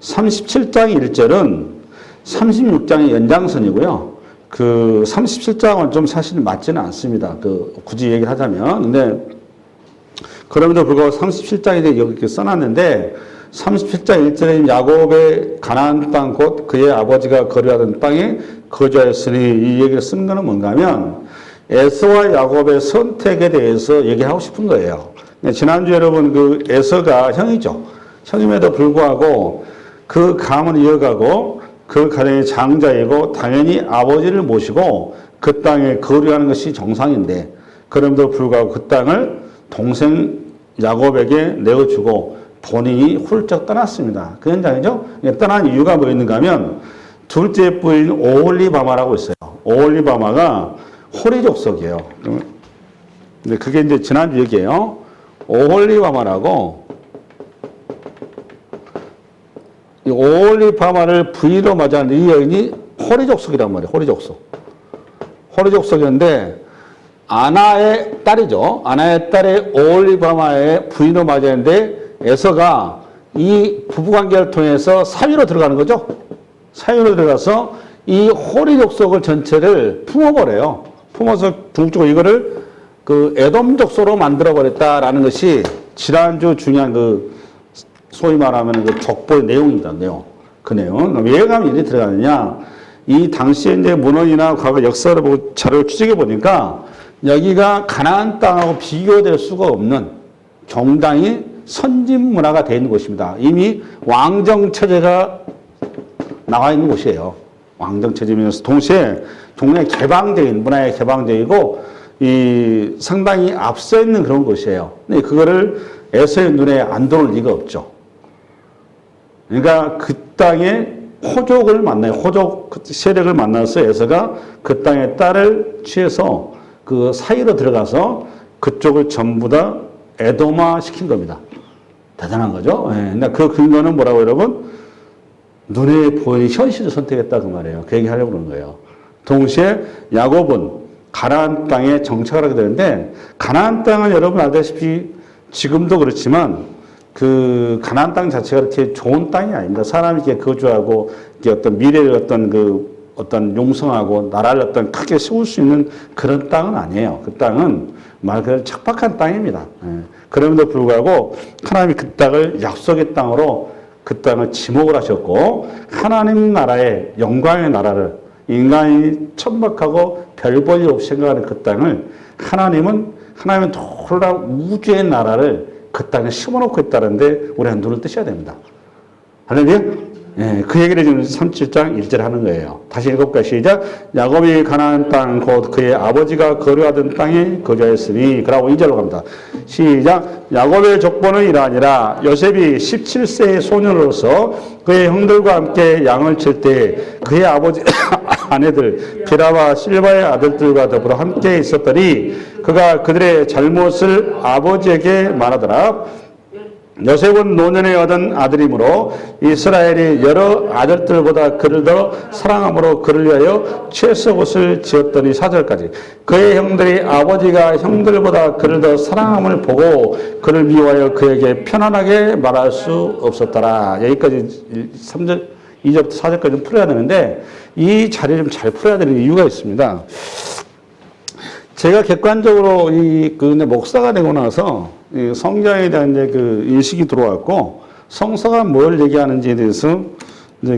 37장의 1절은 36장의 연장선이고요. 그 37장은 좀 사실 맞지는 않습니다. 굳이 얘기를 하자면. 근데 그럼에도 불구하고 37장에 대해 여기 이렇게 써놨는데 37장 1절에 야곱의 가나안 땅 곧 그의 아버지가 거류하던 땅에 거주하였으니 이 얘기를 쓴 거는 뭔가 하면 에서와 야곱의 선택에 대해서 얘기하고 싶은 거예요. 지난주 여러분 그 에서가 형이죠. 형임에도 불구하고 그 가문을 이어가고 그 가정의 장자이고 당연히 아버지를 모시고 그 땅에 거류하는 것이 정상인데 그럼에도 불구하고 그 땅을 동생 야곱에게 내어주고 본인이 훌쩍 떠났습니다. 그 현장이죠. 떠난 이유가 뭐 있는가 하면 둘째 부인 오홀리바마라고 있어요. 오홀리바마가 호리 족속이에요. 근데 그게 이제 지난주 얘기예요. 오홀리바마라고 이 오홀리바마를 부인으로 맞이한 이 여인이 호리 족속이란 말이에요. 호리 족속. 호리 족속이었는데 아나의 딸이죠. 아나의 딸의 오홀리바마의 부인으로 맞이했는데 에서가 이 부부관계를 통해서 사위로 들어가는 거죠. 사위로 들어가서 이 호리 족속을 전체를 품어버려요. 품어서 궁극적으로 이거를 그 에돔 족속으로 만들어버렸다라는 것이 지난주 중요한 그 소위 말하면 그 족보의 내용입니다. 내용. 그 내용. 왜 가면 일이 들어가느냐. 이 당시에 이제 문헌이나 과거 역사를 보고 자료를 추적해 보니까 여기가 가나안 땅하고 비교될 수가 없는 정당히 선진 문화가 되어 있는 곳입니다. 이미 왕정 체제가 나와 있는 곳이에요. 왕정 체제면서 동시에 동네 개방적인 문화에 개방적이고 이 상당히 앞서 있는 그런 곳이에요. 근데 그거를 에서의 눈에 안 들어올 리가 없죠. 그러니까 그 땅에 호족을 만나요. 호족 세력을 만나서 에서가 그 땅의 딸을 취해서 그 사이로 들어가서 그쪽을 전부 다 에돔화 시킨 겁니다. 대단한 거죠. 예. 근데 그 근거는 뭐라고 여러분? 눈에 보이는 현실을 선택했다 그 말이에요. 그 얘기 하려고 그러는 거예요. 동시에 야곱은 가나안 땅에 정착을 하게 되는데 가나안 땅은 여러분 알다시피 지금도 그렇지만 그 가나안 땅 자체가 그렇게 좋은 땅이 아닙니다. 사람이 이렇게 거주하고 이렇게 어떤 미래를 어떤 용성하고 나라를 어떤 크게 세울 수 있는 그런 땅은 아니에요. 그 땅은 말 그대로 척박한 땅입니다. 예. 그럼에도 불구하고 하나님이 그 땅을 약속의 땅으로 그 땅을 지목을 하셨고 하나님 나라의 영광의 나라를 인간이 천박하고 별 볼 일 없이 생각하는 그 땅을 하나님은 놀라운 우주의 나라를 그 땅에 심어놓고 있다는데 우리가 눈을 뜨셔야 됩니다. 할렐루야? 예, 그 얘기를 지금 37장 1절 하는 거예요. 다시 읽어볼까요? 시작. 야곱이 가나안 땅 곧 그의 아버지가 거류하던 땅에 거주하였으니 그러고 2절로 갑니다. 시작. 야곱의 족보는 이러하니라. 요셉이 17세의 소년으로서 그의 형들과 함께 양을 칠 때 그의 아버지 아내들 비라와 실바의 아들들과 더불어 함께 있었더니 그가 그들의 잘못을 아버지에게 말하더라. 요셉은 노년에 얻은 아들이므로 이스라엘이 여러 아들들보다 그를 더 사랑함으로 그를 위하여 채석옷을 지었더니 4절까지 그의 형들이 아버지가 형들보다 그를 더 사랑함을 보고 그를 미워하여 그에게 편안하게 말할 수 없었더라. 여기까지 3절, 2절부터 4절까지 풀어야 되는데 이 자리를 좀 잘 풀어야 되는 이유가 있습니다. 제가 객관적으로 목사가 되고 나서 이 성경에 대한 이제 그 인식이 들어왔고 성서가 뭘 얘기하는지에 대해서 이제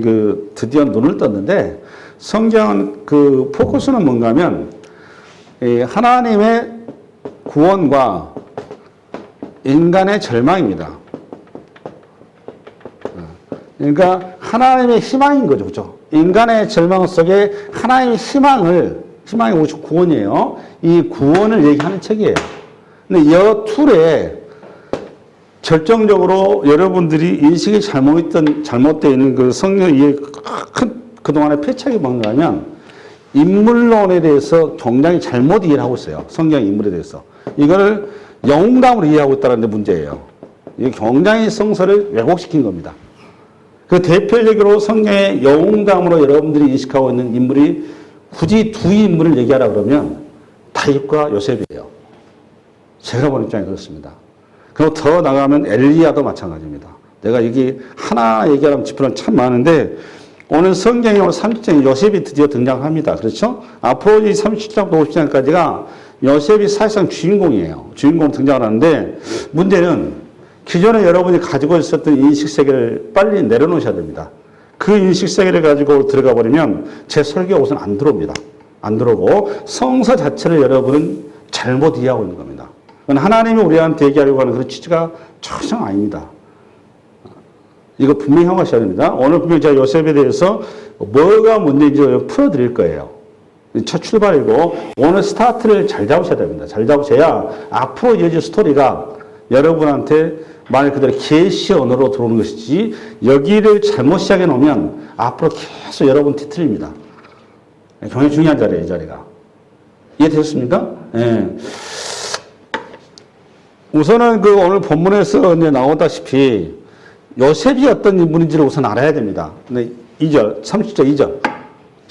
드디어 눈을 떴는데 성경은 그 포커스는 뭔가 하면 하나님의 구원과 인간의 절망입니다. 그러니까 하나님의 희망인 거죠. 그렇죠? 인간의 절망 속에 하나님의 희망이 오직 구원이에요. 이 구원을 얘기하는 책이에요. 근데 이 툴에 결정적으로 여러분들이 인식이 잘못되어 있는 그 성경의 큰 그동안의 패착이 뭔가 하면 인물론에 대해서 굉장히 잘못 이해를 하고 있어요. 성경 인물에 대해서. 이거를 영웅담으로 이해하고 있다는 데 문제예요. 이게 굉장히 성서를 왜곡시킨 겁니다. 그 대표적으로 성경의 영웅담으로 여러분들이 인식하고 있는 인물이 굳이 두 인물을 얘기하라 그러면 다윗과 요셉이에요. 제가 보는 입장이 그렇습니다. 그리고 더 나가면 엘리야도 마찬가지입니다. 내가 이게 하나 얘기하면 짚으면 참 많은데 오늘 성경에 오늘 30장에 요셉이 드디어 등장합니다. 그렇죠? 앞으로 이 37장부터 50장까지가 요셉이 사실상 주인공이에요. 주인공 등장을 하는데 문제는 기존에 여러분이 가지고 있었던 인식세계를 빨리 내려놓으셔야 됩니다. 그 인식세계를 가지고 들어가 버리면 제 설교가 우선 안 들어옵니다. 안 들어오고 성서 자체를 여러분은 잘못 이해하고 있는 겁니다. 하나님이 우리한테 얘기하려고 하는 그런 취지가 전혀 아닙니다. 이거 분명히 하셔야 됩니다. 오늘 분명히 제가 요셉에 대해서 뭐가 문제인지 풀어드릴 거예요. 첫 출발이고 오늘 스타트를 잘 잡으셔야 됩니다. 잘 잡으셔야 앞으로 이어질 스토리가 여러분한테 말 그대로 계시 언어로 들어오는 것이지 여기를 잘못 시작해 놓으면 앞으로 계속 여러분 뒤틀립니다. 굉장히 중요한 자리예요, 이 자리가. 이해되셨습니까? 예. 우선은 그 오늘 본문에서 이제 나오다시피 요셉이 어떤 인물인지를 우선 알아야 됩니다. 근데 2절, 30절 2절.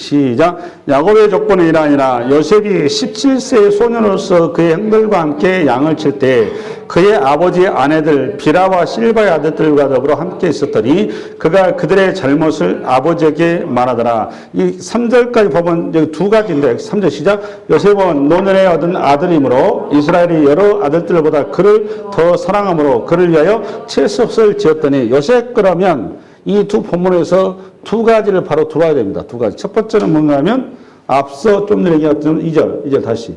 시작. 야곱의 조건이 이러하니라. 요셉이 17세의 소년으로서 그의 형들과 함께 양을 칠 때 그의 아버지의 아내들 비라와 실바의 아들들과 더불어 함께 있었더니 그가 그들의 잘못을 아버지에게 말하더라. 이 3절까지 보면 여기 두 가지인데 3절 시작. 요셉은 노년에 얻은 아들이므로 이스라엘이 여러 아들들보다 그를 더 사랑하므로 그를 위하여 채석을 지었더니 요셉 그러면 이 두 본문에서 두 가지를 바로 들어야 됩니다. 두 가지. 첫 번째는 뭔가 하면 앞서 좀 전에 얘기했던 2절 다시.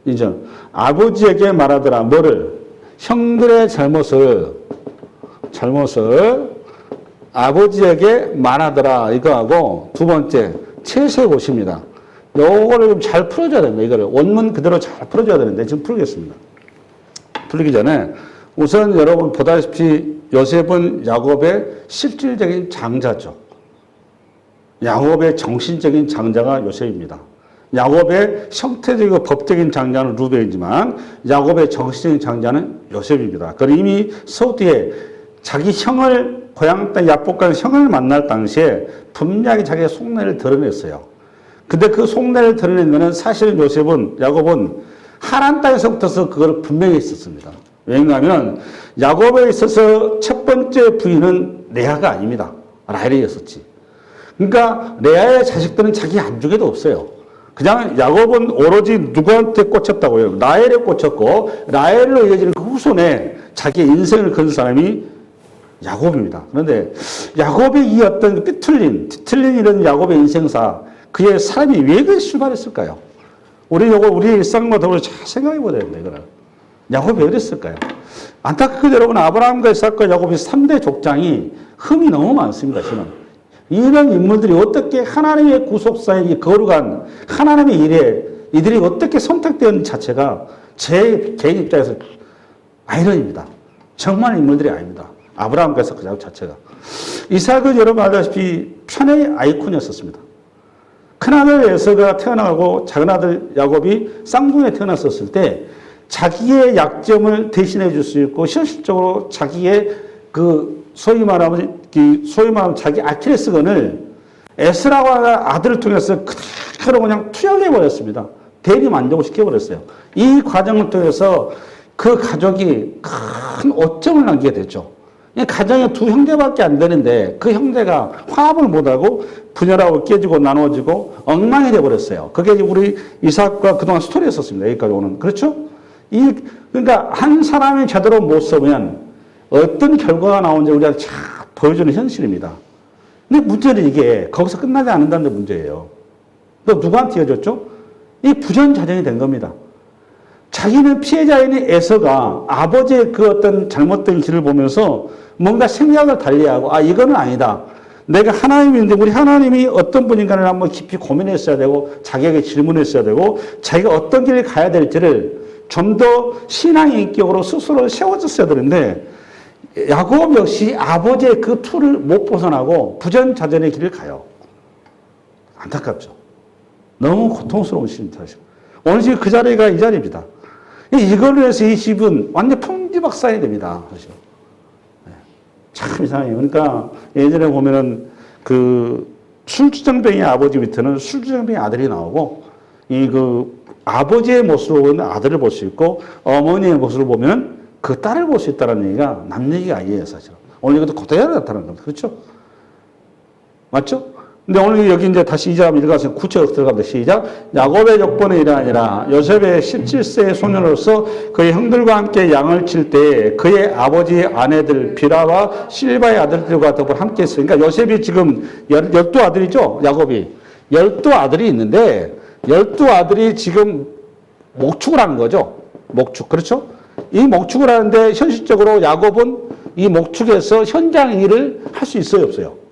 2절. 아버지에게 말하더라. 뭐를? 형들의 잘못을 아버지에게 말하더라. 이거하고 두 번째, 채세 보십니다. 요거를 좀 잘 풀어줘야 됩니다. 이거를. 원문 그대로 잘 풀어줘야 되는데 지금 풀겠습니다. 풀기 전에 우선 여러분 보다시피 요셉은 야곱의 실질적인 장자죠. 야곱의 정신적인 장자가 요셉입니다. 야곱의 형태적이고 법적인 장자는 루벤이지만 야곱의 정신적인 장자는 요셉입니다. 그리고 이미 서두에 자기 형을 고향 땅 야복간 형을 만날 당시에 분명히 자기의 속내를 드러냈어요. 근데 그 속내를 드러낸 것은 사실은 야곱은 하란 땅에서부터 그걸 분명히 했었습니다. 왜냐하면 야곱에 있어서 첫 번째 부인은 레아가 아닙니다. 라헬이었었지. 그러니까 레아의 자식들은 자기 안중에도 없어요. 그냥 야곱은 오로지 누구한테 꽂혔다고요? 라헬에 꽂혔고 라헬로 이어지는 그 후손에 자기의 인생을 건 사람이 야곱입니다. 그런데 야곱의 이 어떤 뒤틀린 이런 야곱의 인생사, 그의 삶이 왜 그렇게 출발했을까요? 우리 일상과 더불어 잘 생각해 보야 됩니다. 이거는. 야곱이 왜 그랬을까요? 안타깝게 여러분 아브라함과 이삭과 야곱이 3대 족장이 흠이 너무 많습니다. 저는. 이런 인물들이 어떻게 하나님의 구속사에 거룩한 하나님의 일에 이들이 어떻게 선택되었는지 자체가 제 개인 입장에서 아이러니입니다. 정말 인물들이 아닙니다. 아브라함과 이삭 자체가. 이삭은 여러분 알다시피 편의 아이콘이었습니다. 큰아들 에서가 태어나고 작은아들 야곱이 쌍둥이에 태어났었을 때 자기의 약점을 대신해 줄 수 있고 현실적으로 자기의 그 소위 말하면 자기 아킬레스건을 에스라와 아들을 통해서 그대로 그냥 투영해 버렸습니다. 대리 만족을 시켜버렸어요. 이 과정을 통해서 그 가족이 큰 오점을 남기게 됐죠. 가정에 두 형제밖에 안 되는데 그 형제가 화합을 못하고 분열하고 깨지고 나눠지고 엉망이 되어버렸어요. 그게 우리 이삭과 그동안 스토리였었습니다. 여기까지 오는. 그렇죠? 그러니까 한 사람이 제대로 못 서면 어떤 결과가 나오는지 우리가 잘 보여주는 현실입니다. 근데 문제는 이게 거기서 끝나지 않는다는 게 문제예요. 또 누구한테 이어졌죠? 이 부전자전이 된 겁니다. 자기는 피해자인 에서가 아버지의 그 어떤 잘못된 길을 보면서 뭔가 생각을 달리하고 이거는 아니다. 내가 하나님인데 우리 하나님이 어떤 분인가를 한번 깊이 고민했어야 되고 자기에게 질문했어야 되고 자기가 어떤 길을 가야 될지를 좀 더 신앙의 인격으로 스스로 세워졌어야 되는데 야곱 역시 아버지의 그 틀을 못 벗어나고 부전자전의 길을 가요. 안타깝죠. 너무 고통스러운 시입니다. 오늘 지금 그 자리가 이 자리입니다. 이걸로 해서 이 집은 완전 풍지박산이 됩니다. 사실. 참 이상해요. 그러니까 예전에 보면은 그 술주정뱅이 아버지 밑에는 술주정뱅이 아들이 나오고 아버지의 모습을 보면 아들을 볼 수 있고 어머니의 모습을 보면 그 딸을 볼 수 있다는 얘기가 남 얘기가 아니에요, 사실. 오늘 이것도 그대로 나타나는 겁니다. 그렇죠? 맞죠? 근데 오늘 여기 이제 다시 이 장 읽어서 구체적으로 들어갑니다. 시작. 야곱의 역번의 일이 아니라 요셉의 17세의 소년으로서 그의 형들과 함께 양을 칠 때에 그의 아버지 아내들 비라와 실바의 아들들과 더불어 함께 했어요. 그러니까 요셉이 지금 12아들이죠. 야곱이. 12아들이 있는데 12아들이 지금 목축을 하는 거죠. 목축. 그렇죠? 이 목축을 하는데 현실적으로 야곱은 이 목축에서 현장 일을 할 수 있어요, 없어요?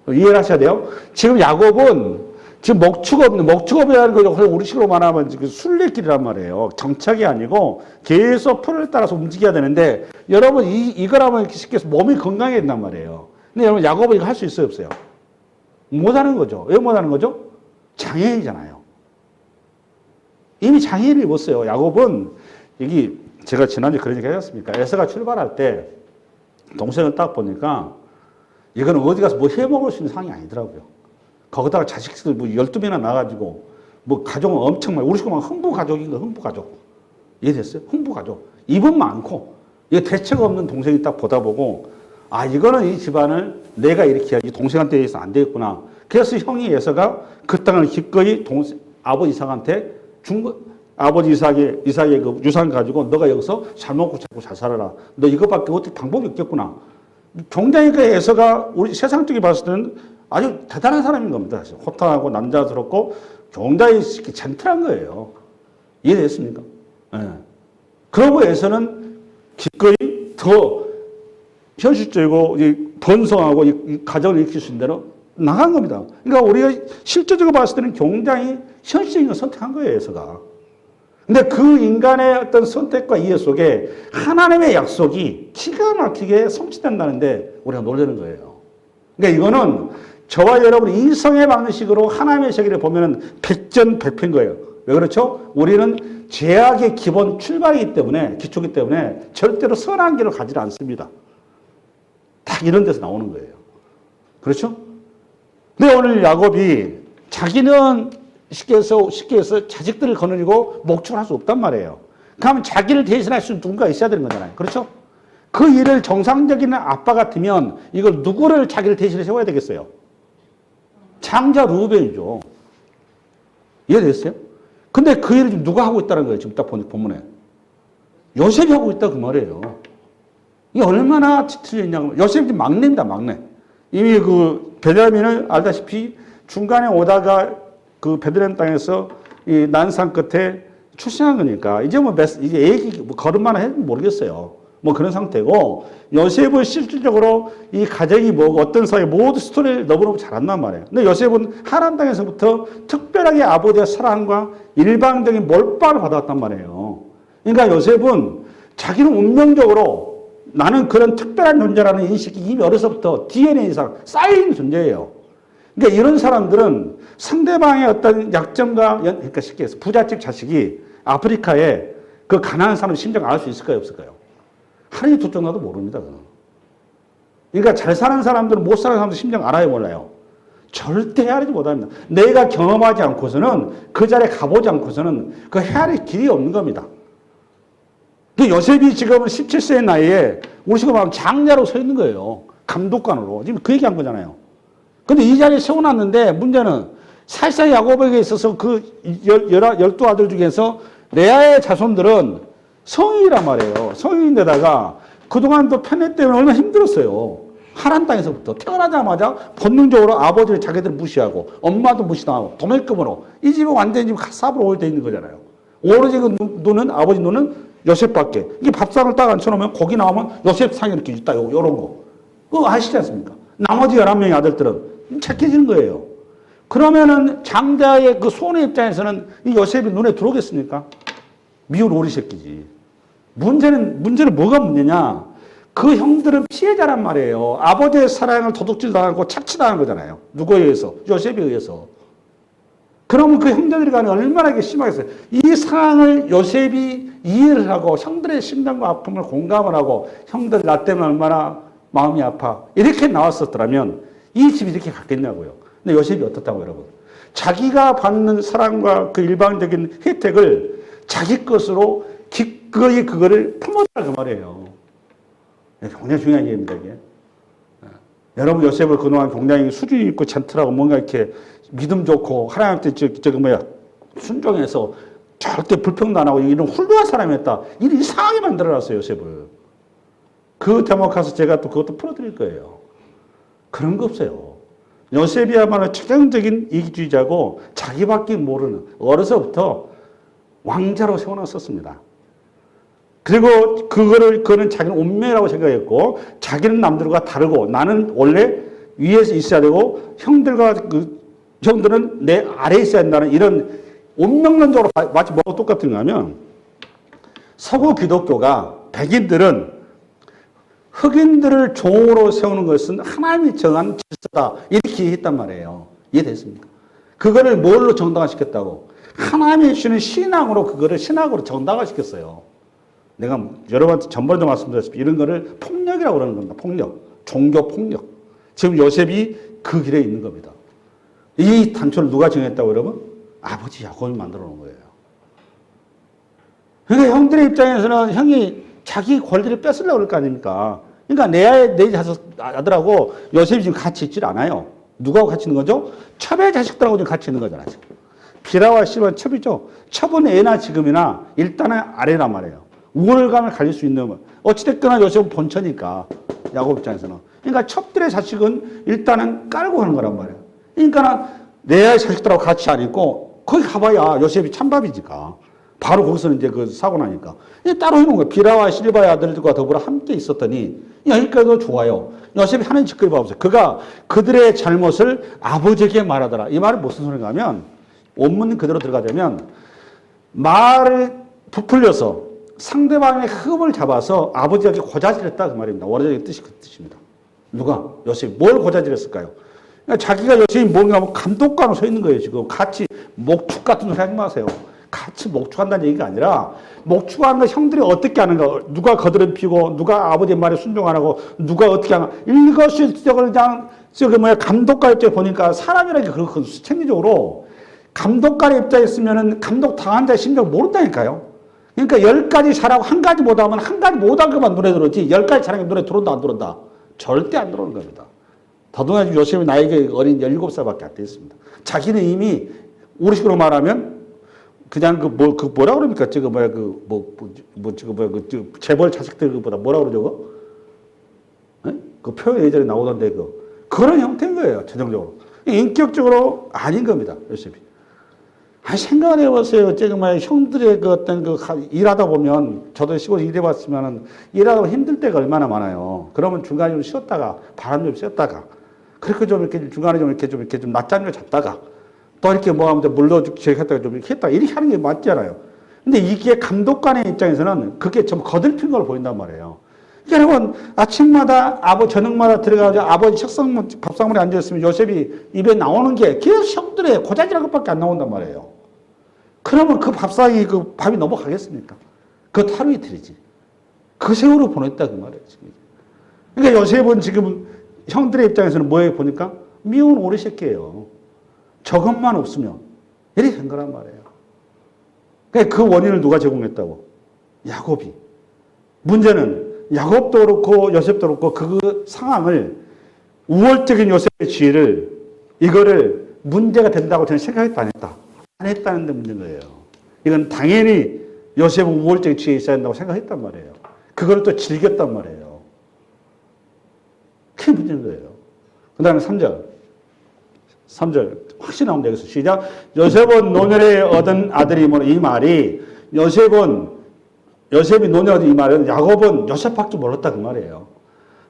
이해를 하셔야 돼요. 지금 야곱은 지금 목축업이라는 거 우리식으로 말하면 순례길이란 말이에요. 정착이 아니고 계속 풀을 따라서 움직여야 되는데 여러분 이걸 하면 쉽게 해서 몸이 건강해야 된단 말이에요. 근데 여러분 야곱은 이거 할 수 있어요, 없어요? 못하는 거죠. 왜 못하는 거죠? 장애인이잖아요. 이미 장애인을 입었어요. 야곱은 여기 제가 지난주에 그런 얘기 하셨습니까? 에서가 출발할 때 동생을 딱 보니까 이거는 어디 가서 뭐 해먹을 수 있는 상황이 아니더라고요. 거기다가 자식들 뭐 12명이나 나가지고 뭐 가족은 엄청 많이, 우리 식구만 흥부 가족인 거, 흥부 가족. 이해됐어요? 흥부 가족. 입은 많고, 이거 대책 없는 동생이 딱 보다 보고, 아, 이거는 이 집안을 내가 이렇게 해야지 동생한테 해서 안 되겠구나. 그래서 형이 예서가 그 땅을 기꺼이 아버지 이삭한테 준 거, 아버지 이삭의 그 유산 가지고 너가 여기서 잘 먹고 잘 살아라. 너 이것밖에 어떻게 방법이 없겠구나. 굉장히 그 에서가 우리 세상적으로 봤을 때는 아주 대단한 사람인 겁니다. 사실. 호탕하고 남자스럽고 굉장히 젠틀한 거예요. 이해됐습니까? 네. 그러고 에서는 기꺼이 더 현실적이고 번성하고 이 가정을 일으킬 수 있는 대로 나간 겁니다. 그러니까 우리가 실제적으로 봤을 때는 굉장히 현실적인 걸 선택한 거예요, 에서가. 근데 그 인간의 어떤 선택과 이해 속에 하나님의 약속이 기가 막히게 성취된다는데 우리가 놀라는 거예요. 그러니까 이거는 저와 여러분 이성의 방식으로 하나님의 세계를 보면은 백전백패인 거예요. 왜 그렇죠? 우리는 죄악의 기본 출발이기 때문에, 기초이기 때문에 절대로 선한 길을 가지 않습니다. 딱 이런 데서 나오는 거예요. 그렇죠? 근데 오늘 야곱이 자기는 쉽게 해서 자식들을 거느리고 목축을 할 수 없단 말이에요. 그러면 자기를 대신할 수 있는 누군가 있어야 되는 거잖아요. 그렇죠? 그 일을 정상적인 아빠 같으면 이걸 누구를 자기를 대신해 세워야 되겠어요? 장자 루벤이죠. 이해됐어요? 근데 그 일을 지금 누가 하고 있다는 거예요? 지금 딱 본문에. 요셉이 하고 있다 그 말이에요. 이게 얼마나 뒤틀려 있냐고. 요셉이 지금 막내입니다, 막내. 이미 그 베냐민을 알다시피 중간에 오다가 그 베들레헴 땅에서 이 난상 끝에 출생한 거니까 이제 이제 애기 걸음만 해도 모르겠어요. 뭐 그런 상태고 요셉은 실질적으로 이 가정이 뭐고 어떤 사회 모든 스토리를 너무너무 잘한단 말이에요. 근데 요셉은 하란 땅에서부터 특별하게 아버지의 사랑과 일방적인 몰빵을 받아왔단 말이에요. 그러니까 요셉은 자기는 운명적으로 나는 그런 특별한 존재라는 인식이 이미 어려서부터 DNA상 쌓여있는 존재예요. 그러니까 이런 사람들은 상대방의 어떤 약점과 그러니까 쉽게 해서 부잣집 자식이 아프리카에 그 가난한 사람 심정 알 수 있을까요, 없을까요? 하늘이 두 쪽 나도 모릅니다, 그는. 그러니까 잘 사는 사람들은 못 사는 사람들 심정 알아요, 몰라요? 절대 헤아리지 못합니다. 내가 경험하지 않고서는 그 자리에 가보지 않고서는 그 헤아릴 길이 없는 겁니다. 근데 요셉이 지금 17세의 나이에 우리 지금 하면 장자로 서 있는 거예요. 감독관으로. 지금 그 얘기한 거잖아요. 근데 이 자리에 세워놨는데 문제는 사실상 야곱에게 있어서 그 12아들 중에서 레아의 자손들은 성인이란 말이에요. 성인인데다가 그동안 또 편애 때문에 얼마나 힘들었어요. 하란 땅에서부터 태어나자마자 본능적으로 아버지를 자기들 무시하고 엄마도 무시당하고 도매급으로 이 집은 완전히 지금 삽으로 오게 돼 있는 거잖아요. 오로지 그 눈은 아버지 눈은 요셉밖에. 이게 밥상을 딱 앉혀놓으면 고기 나오면 요셉 상이 이렇게 있다. 요런 거. 그거 아시지 않습니까? 나머지 11명의 아들들은 착해지는 거예요. 그러면은 장자의 그 손의 입장에서는 이 요셉이 눈에 들어오겠습니까? 미운 오리 새끼지. 문제는 뭐가 문제냐? 그 형들은 피해자란 말이에요. 아버지의 사랑을 도둑질 당하고 착취당한 거잖아요. 누구에 의해서? 요셉에 의해서. 그러면 그 형제들이 간에 얼마나 심하겠어요. 이 상황을 요셉이 이해를 하고 형들의 심정과 아픔을 공감을 하고 형들 나 때문에 얼마나 마음이 아파. 이렇게 나왔었더라면 이 집이 이렇게 갔겠냐고요. 근데 요셉이 어떻다고 여러분? 자기가 받는 사랑과 그 일방적인 혜택을 자기 것으로 기꺼이 그거를 품었다 그 말이에요. 굉장히 중요한 얘기입니다, 이게. 여러분, 요셉을 그동안 굉장히 수준 있고 젠틀하고 뭔가 이렇게 믿음 좋고 하나님한테 순종해서 절대 불평도 안 하고 이런 훌륭한 사람이었다. 이를 이상하게 만들어놨어요, 요셉을. 그 대목 가서 제가 또 그것도 풀어드릴 거예요. 그런 거 없어요. 요셉이야말로 최종적인 이기주의자고 자기밖에 모르는 어려서부터 왕자로 세워놨었습니다. 그리고 그거는 자기는 운명이라고 생각했고 자기는 남들과 다르고 나는 원래 위에서 있어야 되고 형들은 내 아래에 있어야 한다는 이런 운명론적으로 마치 뭐가 똑같은가 하면 서구 기독교가 백인들은 흑인들을 종으로 세우는 것은 하나님이 정한 질서다. 이렇게 했단 말이에요. 이해됐습니까? 그거를 뭘로 정당화시켰다고? 하나님이 주는 신앙으로 그거를 신학으로 정당화시켰어요. 내가 여러분한테 전번에도 말씀드렸지만 이런 거를 폭력이라고 그러는 겁니다. 폭력. 종교 폭력. 지금 요셉이 그 길에 있는 겁니다. 이 단초를 누가 정했다고 여러분? 아버지 야곱이 만들어 놓은 거예요. 그러니까 형들의 입장에서는 형이 자기 권리를 뺏으려고 그럴 거 아닙니까? 그러니까 내 아들하고 요셉이 지금 같이 있질 않아요. 누구하고 같이 있는 거죠? 첩의 자식들하고 지금 같이 있는 거잖아요. 비라와 실은 첩이죠. 첩은 애나 지금이나 일단은 아래란 말이에요. 우월감을 가질 수 있는, 어찌됐거나 요셉은 본처니까, 야곱 입장에서는. 그러니까 첩들의 자식은 일단은 깔고 가는 거란 말이에요. 그러니까 내 자식들하고 같이 안 있고, 거기 가봐야 요셉이 찬밥이니까. 바로 거기서는 이제 그 사고 나니까. 따로 해놓은 거예요. 비라와 실바의 아들들과 더불어 함께 있었더니, 여기까지도 좋아요. 요셉이 하는 짓거리 봐보세요. 그가 그들의 잘못을 아버지에게 말하더라. 이 말은 무슨 소리인가 하면, 원문 그대로 들어가자면, 말을 부풀려서 상대방의 흠을 잡아서 아버지에게 고자질했다. 그 말입니다. 원어적인 뜻이 그 뜻입니다. 누가? 요셉이 뭘 고자질했을까요? 그러니까 자기가 요셉이 뭔가 하면 감독관으로 서 있는 거예요. 지금 같이 목축 같은 소리 하지 마세요. 같이 목축한다는 얘기가 아니라 목축하는 거 형들이 어떻게 하는가, 누가 거드름 피고 누가 아버지 말에 순종 안 하고 누가 어떻게 하는가, 일거수일투족을 그냥 감독관 입장에 보니까 사람이라는 게 그렇거든요. 생리적으로 감독관의 입장에 있으면은 감독 당한 자의 심정을 모른다니까요. 그러니까 10가지 잘하고 한 가지 못하면 한 가지 못한 것만 눈에 들어오지 10가지 잘하는 게 눈에 들어온다 안 들어온다? 절대 안 들어오는 겁니다. 더더나 요셉이 나이가 어린 17살밖에 안 됐습니다. 자기는 이미 우리식으로 말하면 그냥 뭐라 그럽니까? 재벌 자식들보다 뭐라 그러죠? 그 표현 예전에 나오던데 그런 형태인 거예요. 전형적으로. 인격적으로 아닌 겁니다. 요셉이. 생각을 해보세요. 지금 형들의 일하다 보면, 저도 시골 일해봤으면, 일하다 보면 힘들 때가 얼마나 많아요. 그러면 중간에 좀 쉬었다가, 바람 좀 쐬었다가, 그렇게 좀 이렇게 중간에 좀 낮잠을 잤다가, 또 이렇게 뭐 하면 물러주기 했다가 좀 이렇게 했다가, 이렇게 하는 게 맞잖아요. 근데 이게 감독관의 입장에서는 그게 좀 거들핀 걸 보인단 말이에요. 그러니까 여러분, 아침마다, 저녁마다 들어가서 아버지 밥상머리에 앉아있으면 요셉이 입에 나오는 게 계속 형들의 고자질한 것밖에 안 나온단 말이에요. 그러면 그 밥상이, 그 밥이 넘어가겠습니까? 그것 하루 이틀이지. 그 세월을 보냈다, 그 말이에요, 지금. 그러니까 요셉은 지금 형들의 입장에서는 뭐에 보니까 미운 오리 새끼예요. 저것만 없으면. 이렇게 된 거란 말이에요. 그러니까 그 원인을 누가 제공했다고? 야곱이. 문제는 야곱도 그렇고 요셉도 그렇고 그 상황을, 우월적인 요셉의 지혜를, 이거를 문제가 된다고 저는 생각했다 안 했다? 안 했다는 데 문제인 거예요. 이건 당연히 요셉은 우월적인 지혜에 있어야 한다고 생각했단 말이에요. 그걸 또 즐겼단 말이에요. 그게 문제인 거예요. 그 다음에 3절 확실히 나옵니다. 여기서 시작. 요셉은 노년에 얻은 아들이므로, 이 말이 요셉이 노년에 이 말은 야곱은 요셉밖에 몰랐다 그 말이에요.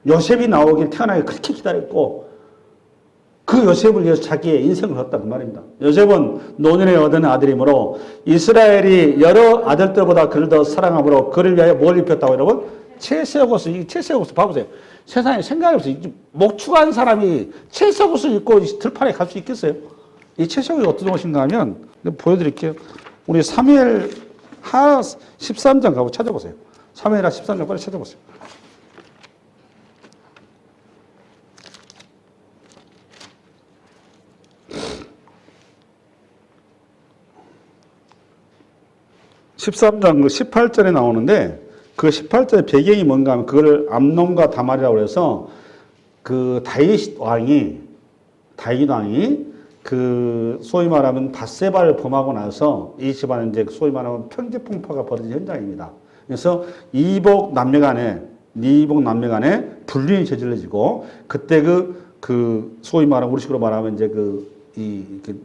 요셉이 나오길 태어나기 그렇게 기다렸고 그 요셉을 위해서 자기의 인생을 걸었다 그 말입니다. 요셉은 노년에 얻은 아들이므로 이스라엘이 여러 아들들보다 그를 더 사랑함으로 그를 위하여 뭘 입혔다고 여러분? 채색 옷을 봐보세요. 세상에 생각이 없어요. 목축한 사람이 채색 옷을 입고 들판에 갈 수 있겠어요? 이 채색 옷이 어떤 옷인가 하면 보여드릴게요. 우리 사무엘 하 13장 가고 찾아보세요. 사무엘하 13장 빨리 찾아보세요. (13장) 18절에 나오는데 그 18절의 배경이 뭔가 하면 그걸 암논과 다말이라고 해서 그 다윗 왕이 그 소위 말하면 밧세바를 범하고 나서 이 집안은 이제 소위 말하면 평제풍파가 벌어진 현장입니다. 그래서 이복 남매 간에 불륜이 저질러지고 그때 그 소위 말하면 우리식으로 말하면 이제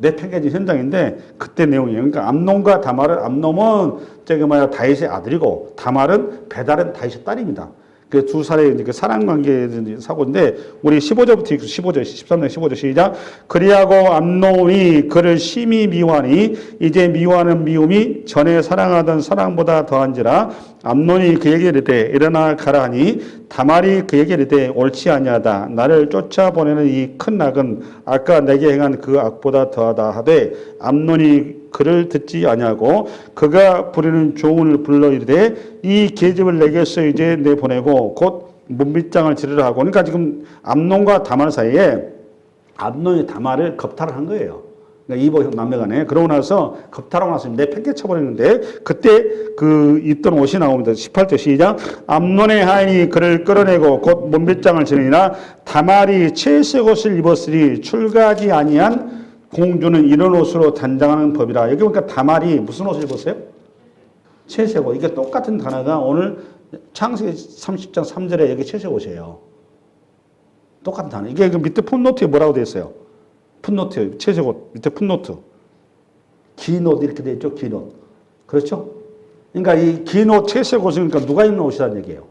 내팽개진 현장인데 그때 내용이에요. 그러니까 암논과 다말은 암논은 저기 뭐야 다윗의 아들이고 다말은 베달은 다윗의 딸입니다. 그 두 사람의 이제 사랑 관계 사고인데 우리 15절부터 15절 13장 15절 시작. 그리하고 암논이 그를 심히 미워하니 이제 미워하는 미움이 전에 사랑하던 사랑보다 더한지라. 암논이 그에게 이르되 일어나 가라 하니 다말이 그에게 이르되 옳지 아니하다. 나를 쫓아보내는 이 큰 악은 아까 내게 행한 그 악보다 더하다 하되 암논이 그를 듣지 아니하고 그가 부리는 조문을 불러 이르되 이 계집을 내게서 이제 내보내고 곧 문빗장을 지르라 하고. 그러니까 지금 암논과 다말 사이에 암논이 다말을 겁탈을 한 거예요. 그러니까 이복 남매간에. 그러고 나서 겁탈하고 나서 내팽개 쳐버리는데 그때 그 입던 옷이 나옵니다. 18절 시작. 암논의 하인이 그를 끌어내고 곧 문빗장을 지르니라. 다말이 채색 옷을 입었으니 출가하지 아니한 공주는 이런 옷으로 단장하는 법이라. 여기 보니까 다말이 무슨 옷을 입었어요? 채색 옷. 이게 똑같은 단어가 오늘 창세기 30장 3절에 여기 채색 옷이에요. 똑같은 단어. 이게 그 밑에 풋노트에 뭐라고 되어 있어요? 풋노트, 채색 옷, 밑에 풋노트. 긴 옷 이렇게 되어 있죠? 긴 옷. 그렇죠? 그러니까 이 긴 옷, 채색 옷은 그러니까 누가 입는 옷이라는 얘기예요.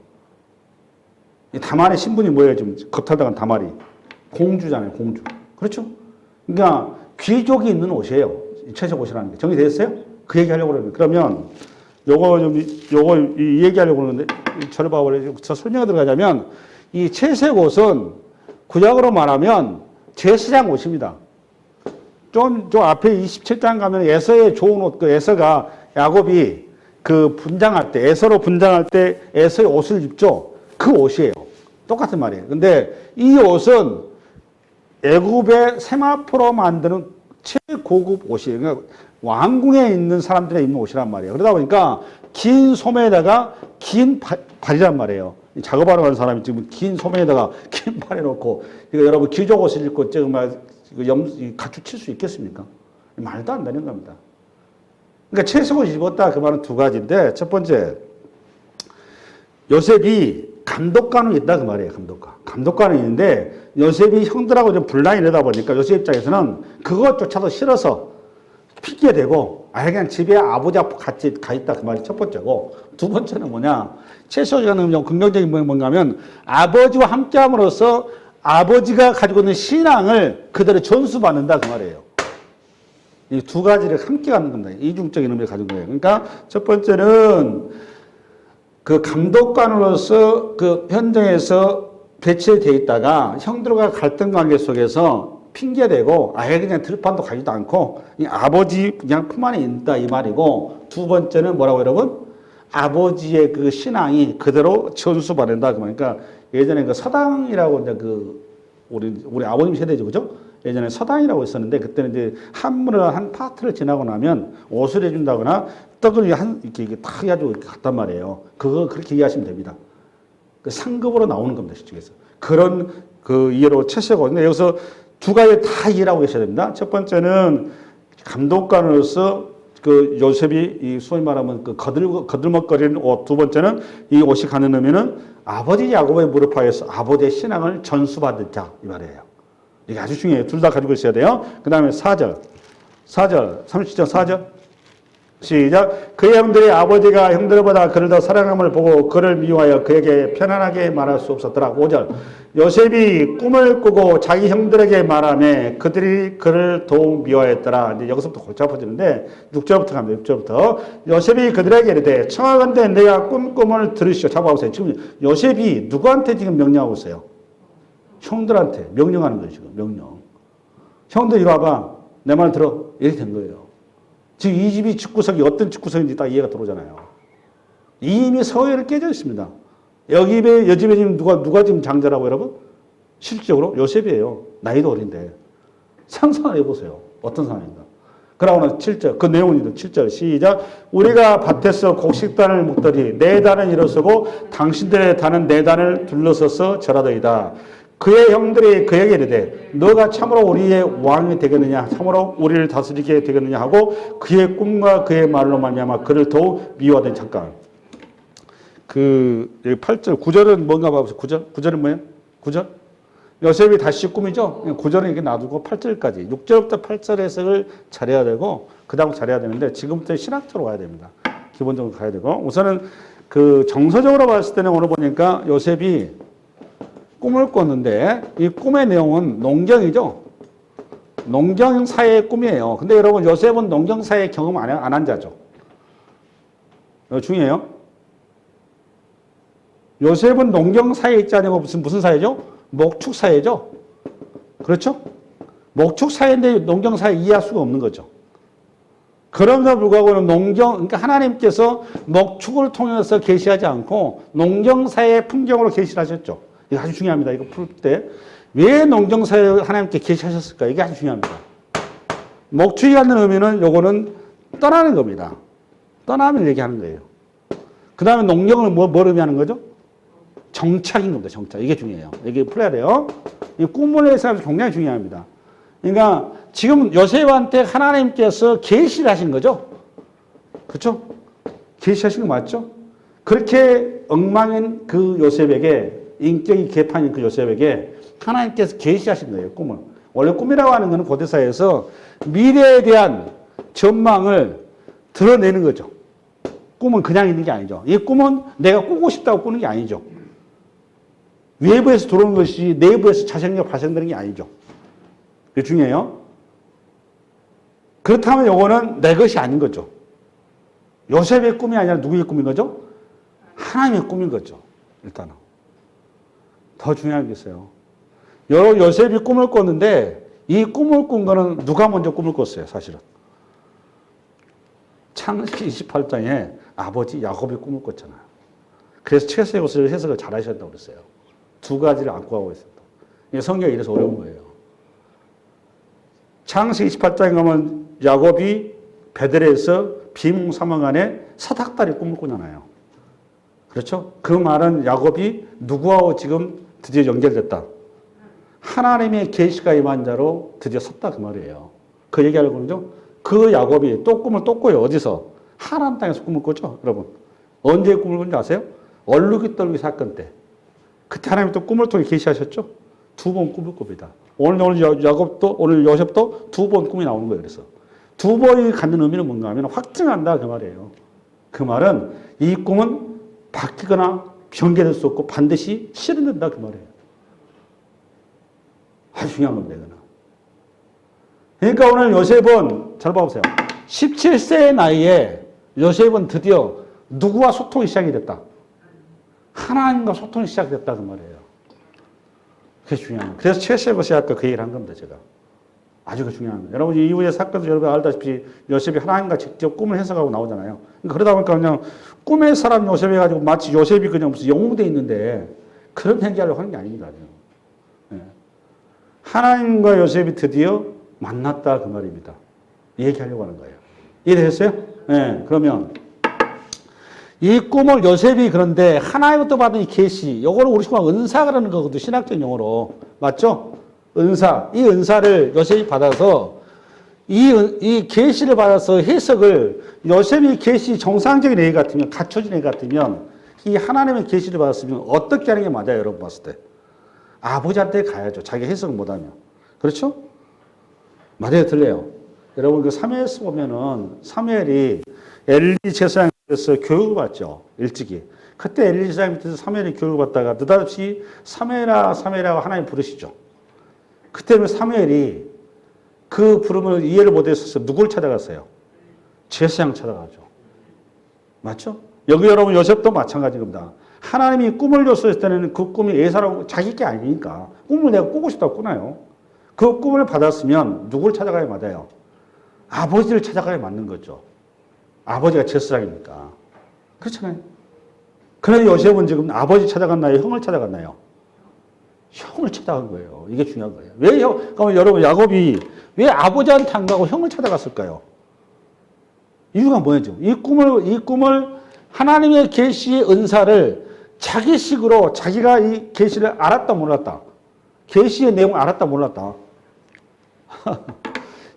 이 다말의 신분이 뭐예요? 지금 겁탈당한 다말이. 공주잖아요, 공주. 그렇죠? 그러니까 귀족이 입는 옷이에요. 채색 옷이라는 게. 정리되었어요? 그 얘기 하려고 그러는데. 그러면 요거 이 얘기하려고 그러는데 저를 봐버려요. 저 설명에 들어가자면 이 채색 옷은 구약으로 말하면 제사장 옷입니다. 좀 앞에 27장 가면 에서의 좋은 옷, 그 에서가 야곱이 그 분장할 때, 에서로 분장할 때 에서의 옷을 입죠. 그 옷이에요. 똑같은 말이에요. 근데 이 옷은 애굽의 세마포로 만드는 최고급 옷이에요. 그러니까 왕궁에 있는 사람들이 입는 옷이란 말이에요. 그러다 보니까 긴 소매에다가 긴 발이란 말이에요. 작업하러 가는 사람이 지금 긴 소매에다가 긴 발에 놓고 이거 여러분 귀족 옷을 입고 지금 가축 칠 수 있겠습니까? 말도 안 되는 겁니다. 그러니까 채색 옷을 입었다 그 말은 두 가지인데 첫 번째 요셉이 감독관은 있다 그 말이에요. 감독관은 있는데 요셉이 형들하고 좀 분란이 되다 보니까 요셉 입장에서는 그것조차도 싫어서 핑계 대고 아예 그냥 집에 아버지 앞에 같이 가 있다 그 말이 첫 번째고 두 번째는 뭐냐 채소가 좀 긍정적인 게 뭔가 하면 아버지와 함께 함으로써 아버지가 가지고 있는 신앙을 그대로 전수받는다 그 말이에요. 이 두 가지를 함께 갖는 겁니다. 이중적인 의미를 가진 거예요. 그러니까 첫 번째는 그 감독관으로서 그 현장에서 배치되어 있다가 형들과 갈등 관계 속에서 핑계대고 아예 그냥 들판도 가지도 않고 아버지 그냥 품 안에 있다 이 말이고 두 번째는 뭐라고 여러분? 아버지의 그 신앙이 그대로 전수받는다 그 말이니까 예전에 그 서당이라고 이제 우리 아버님 세대죠, 그죠? 예전에 서당이라고 있었는데 그때는 이제 한 파트를 지나고 나면 옷을 해준다거나 떡을 이렇게 탁 해가지고 이렇게 갔단 말이에요. 그거 그렇게 이해하시면 됩니다. 그 상급으로 나오는 겁니다, 시중에서. 그런 그 이해로 채색하고. 근데 여기서 두 가지 다 이해하고 계셔야 됩니다. 첫 번째는 감독관으로서 그 요셉이 이 소위 말하면 그 거들먹거리는 옷. 두 번째는 이 옷이 가는 의미는 아버지 야곱의 무릎 하에서 아버지의 신앙을 전수받은 자 이 말이에요. 이게 아주 중요해요. 둘 다 가지고 있어야 돼요. 그 다음에 4절 30절 4절 시작. 그의 형들이 아버지가 형들보다 그를 더 사랑함을 보고 그를 미워하여 그에게 편안하게 말할 수 없었더라. 5절 요셉이 꿈을 꾸고 자기 형들에게 말하며 그들이 그를 더욱 미워했더라. 이제 여기서부터 골치 아파지는데 6절부터 갑니다. 6절부터 요셉이 그들에게 이르되 청하건대 내가 꿈을 들으시오. 잡아보세요. 지금 요셉이 누구한테 지금 명령하고 있어요? 형들한테 명령하는 거예요. 지금 명령. 형들 이리 와봐. 내 말 들어. 이렇게 된 거예요. 지금 이 집이 집구석이 어떤 집구석인지 딱 이해가 들어오잖아요. 이미 서열이 깨져 있습니다. 여집에 지금 누가 지금 장자라고 여러분? 실질적으로 요셉이에요. 나이도 어린데. 상상을 해보세요. 어떤 상황인가. 그러고는 7절, 그 내용은 7절 시작. 우리가 밭에서 곡식단을 먹더니 내 단은 일어서고 당신들의 단은 내 단을 둘러서서 절하더이다. 그의 형들이 그에게 이르되 너가 참으로 우리의 왕이 되겠느냐, 참으로 우리를 다스리게 되겠느냐 하고 그의 꿈과 그의 말로 말미암아 그를 더욱 미워하더니. 잠깐, 그 8절 9절은 뭔가 봐보세요. 9절은 뭐예요? 9절 요셉이 다시 꿈이죠. 9절은 이렇게 놔두고 8절까지 6절부터 8절 해석을 잘해야 되고 그 다음 잘해야 되는데 지금부터 신학적으로 가야 됩니다. 기본적으로 가야 되고 우선은 그 정서적으로 봤을 때는 오늘 보니까 요셉이 꿈을 꿨는데 이 꿈의 내용은 농경이죠. 농경사의 꿈이에요. 근데 여러분 요셉은 농경사의 경험 안 한 자죠. 이거 중요해요. 요셉은 농경사에 있지 않고 무슨 사회죠? 목축사회죠. 그렇죠? 목축사회인데 농경사회 이해할 수가 없는 거죠. 그럼에도 불구하고 그러니까 하나님께서 목축을 통해서 계시하지 않고 농경사의 풍경으로 계시를 하셨죠. 이거 아주 중요합니다. 이거 풀 때. 왜 농경사회 하나님께 계시하셨을까? 이게 아주 중요합니다. 목축이 갖는 의미는 요거는 떠나는 겁니다. 떠남을 얘기하는 거예요. 그 다음에 농경을 뭘 의미하는 거죠? 정착인 겁니다. 정착. 이게 중요해요. 이게 풀어야 돼요. 이 꿈을 해석하면 굉장히 중요합니다. 그러니까 지금 요셉한테 하나님께서 계시를 하신 거죠. 그렇죠? 계시하신 거 맞죠? 그렇게 엉망인 그 요셉에게, 인격이 개판인 그 요셉에게 하나님께서 계시하신 거예요. 꿈을. 원래 꿈이라고 하는 것은 고대사에서 미래에 대한 전망을 드러내는 거죠. 꿈은 그냥 있는 게 아니죠. 이 꿈은 내가 꾸고 싶다고 꾸는 게 아니죠. 외부에서 들어오는 것이 내부에서 자생력 발생되는 게 아니죠. 이게 중요해요. 그렇다면 이거는 내 것이 아닌 거죠. 요셉의 꿈이 아니라 누구의 꿈인 거죠? 하나님의 꿈인 거죠. 일단은. 더 중요한 게 있어요. 요셉이 꿈을 꿨는데 이 꿈을 꾼 거는 누가 먼저 꿈을 꿨어요, 사실은. 창세기 28장에 아버지 야곱이 꿈을 꿨잖아요. 그래서 최세 것을 해석을 잘 하셨다고 그랬어요. 두 가지를 안고 하고 있었다. 성경이 이래서 어려운 거예요. 창세기 28장에 가면 야곱이 베들레에서 비몽사몽 안에 사닥다리 꿈을 꾸잖아요. 그렇죠? 그 말은 야곱이 누구하고 지금 드디어 연결됐다. 하나님의 계시가 임한 자로 드디어 섰다 그 말이에요. 그 얘기하려고 그러죠. 그 야곱이 또 꿈을 또 꿔요. 어디서? 하나님 땅에서 꿈을 꿨죠. 여러분. 언제 꿈을 꾼지 아세요? 얼룩이 떨기 사건 때. 그때 하나님이 또 꿈을 통해 계시하셨죠. 2번 꿈을 꿉니다. 오늘 야곱도 오늘 요셉도 2번 꿈이 나오는 거예요. 그래서 2번이 갖는 의미는 뭔가 하면 확증한다 그 말이에요. 그 말은 이 꿈은 바뀌거나 변개될 수 없고 반드시 실현된다 그 말이에요. 아주 중요한 겁니다. 이거는. 그러니까 오늘 요셉은 잘 봐보세요. 17세의 나이에 요셉은 드디어 누구와 소통이 시작이 됐다. 하나님과 소통이 시작됐다 그 말이에요. 그게 중요한 거예요. 그래서 최세것이 아까 그 얘기를 한 겁니다. 제가. 아주 중요한 거예요. 여러분 이후의 사건도 여러분 알다시피 요셉이 하나님과 직접 꿈을 해석하고 나오잖아요. 그러다 보니까 그냥 꿈의 사람 요셉 해가지고 마치 요셉이 그냥 무슨 영웅돼 있는데 그런 얘기하려고 하는 게 아닙니다. 네. 하나님과 요셉이 드디어 만났다 그 말입니다. 얘기하려고 하는 거예요. 이해되셨어요? 네. 그러면 이 꿈을 요셉이 그런데 하나님부터 받은 이 계시, 요거를 우리 식으로 은사 그러는 거거든요. 신학적 용어로. 맞죠? 은사. 이 은사를 요셉이 받아서 이 계시를 받아서 해석을 요셉이 계시 정상적인 애 같으면 갖춰진 애 같으면 이 하나님의 계시를 받았으면 어떻게 하는 게 맞아요, 여러분 봤을 때? 아버지한테 가야죠. 자기 해석을 못하면. 그렇죠? 맞아요, 틀려요. 여러분 그 사무엘서 보면은 사무엘이 엘리 제사장에서 교육을 받죠. 일찍이. 그때 엘리 제사장 밑에서 사무엘이 교육을 받다가 느닷없이 사무엘아 사무엘아 하나님 부르시죠. 그때 사무엘이 그 부름을 이해를 못했어서 누굴 찾아갔어요? 제사장 찾아가죠. 맞죠? 여기 여러분 요셉도 마찬가지인 겁니다. 하나님이 꿈을 줬을 때는 그 꿈이 예사라고 자기 게 아니니까 꿈을 내가 꾸고 싶다고 꾸나요? 그 꿈을 받았으면 누굴 찾아가야 맞아요? 아버지를 찾아가야 맞는 거죠. 아버지가 제사장이니까. 그렇잖아요. 그런데 요셉은 지금 아버지 찾아갔나요? 형을 찾아갔나요? 형을 찾아간 거예요. 이게 중요한 거예요. 왜 형, 그러면 여러분, 야곱이 왜 아버지한테 안 가고 형을 찾아갔을까요? 이유가 뭐였죠? 이 꿈을 하나님의 계시의 은사를 자기식으로 자기가 이 계시를 알았다 몰랐다. 계시의 내용을 알았다 몰랐다.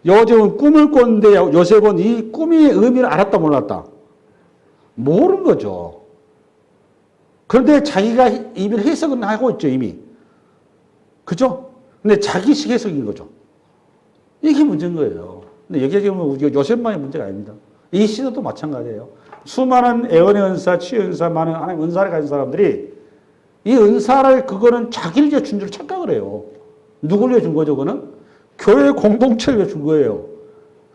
요즘은 꿈을 꿨는데 요셉은 이 꿈의 의미를 알았다 몰랐다. 모르는 거죠. 그런데 자기가 이미 해석은 하고 있죠, 이미. 그죠? 근데 자기식 해석인 거죠. 이게 문제인 거예요. 근데 여기 지금 요셉만의 문제가 아닙니다. 이 시대도 마찬가지예요. 수많은 애언의 은사, 치유의 은사, 많은 하나님 은사를 가진 사람들이 이 은사를 그거는 자기를 위해 준 줄 착각을 해요. 누굴 위해 준 거죠, 그거는? 교회 공동체를 위해 준 거예요.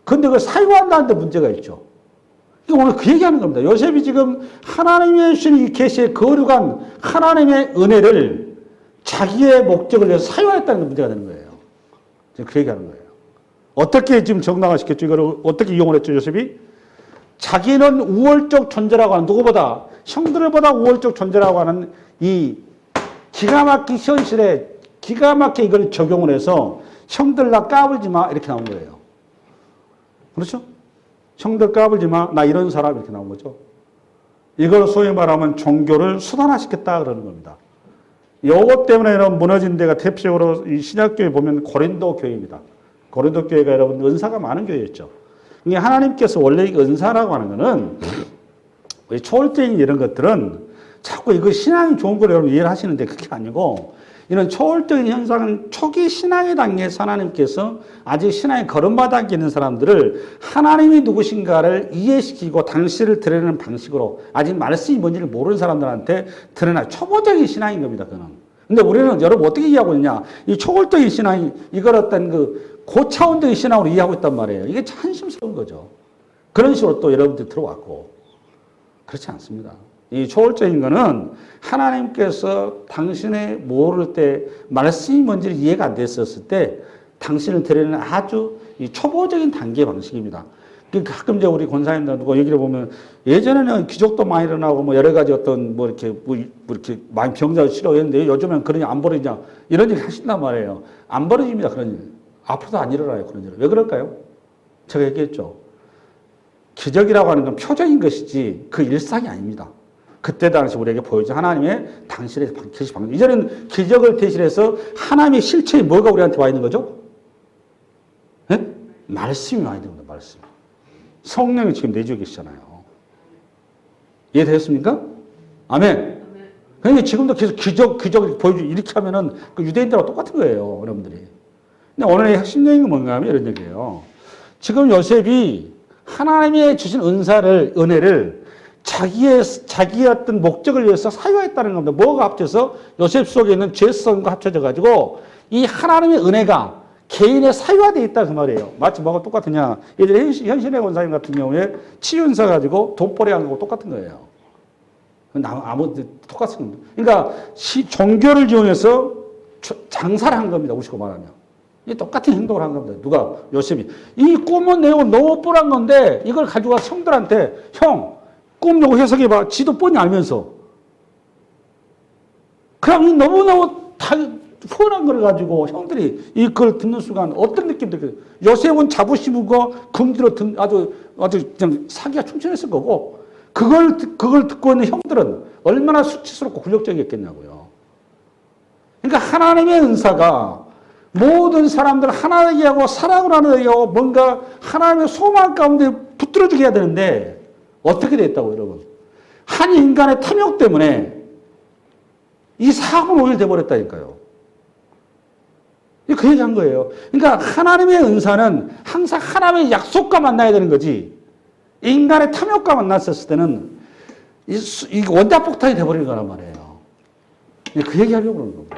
근데 그걸 사용한다는데 문제가 있죠. 오늘 그 얘기하는 겁니다. 요셉이 지금 하나님의 주신 이 계시에 거룩한 하나님의 은혜를 자기의 목적을 위해서 사용했다는 게 문제가 되는 거예요. 지금 그 얘기하는 거예요. 어떻게 지금 정당화시켰죠? 이걸 어떻게 이용을 했죠, 요셉이? 자기는 우월적 존재라고 하는, 누구보다, 형들보다 우월적 존재라고 하는 이 기가 막힌 현실에 기가 막히게 이걸 적용을 해서 형들 나 까불지 마, 이렇게 나온 거예요. 그렇죠? 형들 까불지 마, 나 이런 사람, 이렇게 나온 거죠. 이걸 소위 말하면 종교를 수단화시켰다 그러는 겁니다. 요것 때문에 여러분 무너진 데가 대표적으로 이 신약교회 보면 고린도 교회입니다. 고린도 교회가 여러분 은사가 많은 교회였죠. 이게 하나님께서 원래 이 은사라고 하는 거는 우리 초월적인 이런 것들은 자꾸 이거 신앙이 좋은 걸 여러분 이해를 하시는데 그게 아니고 이런 초월적인 현상은 초기 신앙의 단계에서 하나님께서 아직 신앙의 걸음마당에 있는 사람들을 하나님이 누구신가를 이해시키고 당시를 드러내는 방식으로 아직 말씀이 뭔지를 모르는 사람들한테 드러나 초보적인 신앙인 겁니다. 그는. 근데 우리는 여러분 어떻게 이해하고 있냐? 이 초월적인 신앙이 이걸 어떤 그 고차원적인 신앙으로 이해하고 있단 말이에요. 이게 참 한심스러운 거죠. 그런 식으로 또 여러분들이 들어왔고 그렇지 않습니다. 이 초월적인 거는 하나님께서 당신의 모를 때 말씀이 뭔지를 이해가 안 됐었을 때 당신을 드리는 아주 이 초보적인 단계의 방식입니다. 가끔 이제 우리 권사님들 누가 얘기를 보면 예전에는 기적도 많이 일어나고 뭐 여러 가지 어떤 뭐 이렇게 많이 병자를 치료했는데 요즘엔 그런 일 안 벌어지냐 이런 얘기 하신단 말이에요. 안 벌어집니다. 그런 일. 앞으로도 안 일어나요. 그런 일. 왜 그럴까요? 제가 얘기했죠. 기적이라고 하는 건 표적인 것이지 그 일상이 아닙니다. 그때 당시 우리에게 보여준 하나님의 당신의 계시 방식. 이제는 기적을 대신해서 하나님의 실체에 뭐가 우리한테 와 있는 거죠? 네? 말씀이 와 있는 겁니다. 말씀. 성령이 지금 내주고 계시잖아요. 이해되셨습니까? 아멘. 그러니까 지금도 계속 기적을 보여주고 이렇게 하면은 그 유대인들하고 똑같은 거예요. 여러분들이. 근데 오늘의 핵심적인 건 뭔가 하면 이런 얘기예요. 지금 요셉이 하나님의 주신 은혜를 자기의 어떤 목적을 위해서 사용했다는 겁니다. 뭐가 합쳐서 요셉 속에 있는 죄성과 합쳐져가지고 이 하나님의 은혜가 개인의 사유화되어 있다 그 말이에요. 마치 뭐가 똑같으냐. 예전에 현신의 권사님 같은 경우에 치유은사 가지고 돈벌이 한 거고 똑같은 거예요. 똑같은 겁니다. 그러니까 종교를 이용해서 장사를 한 겁니다. 우리식으로 말하면. 이 똑같은 행동을 한 겁니다. 누가? 요셉이. 이 꿈은 내용은 너무 뻔한 건데 이걸 가지고 성들한테 형 꿈 요거 해석해봐. 지도 뻔히 알면서. 그럼 너무너무 뻔한 걸 가지고 형들이 이걸 듣는 순간 어떤 느낌 들어요? 요셉은 자부심과 금지로 아주 그냥 사기가 충천했을 거고 그걸 듣고 있는 형들은 얼마나 수치스럽고 굴욕적이었겠냐고요. 그러니까 하나님의 은사가 모든 사람들 하나 얘기하고 사랑을 하는 얘기하고 뭔가 하나님의 소망 가운데 붙들어주게 해야 되는데 어떻게 됐다고 여러분? 한 인간의 탐욕 때문에 이 사고는 오히려 돼버렸다니까요. 그 얘기한 거예요. 그러니까 하나님의 은사는 항상 하나님의 약속과 만나야 되는 거지 인간의 탐욕과 만났을 때는 이 원자폭탄이 돼버리는 거란 말이에요. 그 얘기하려고 그러는 겁니다.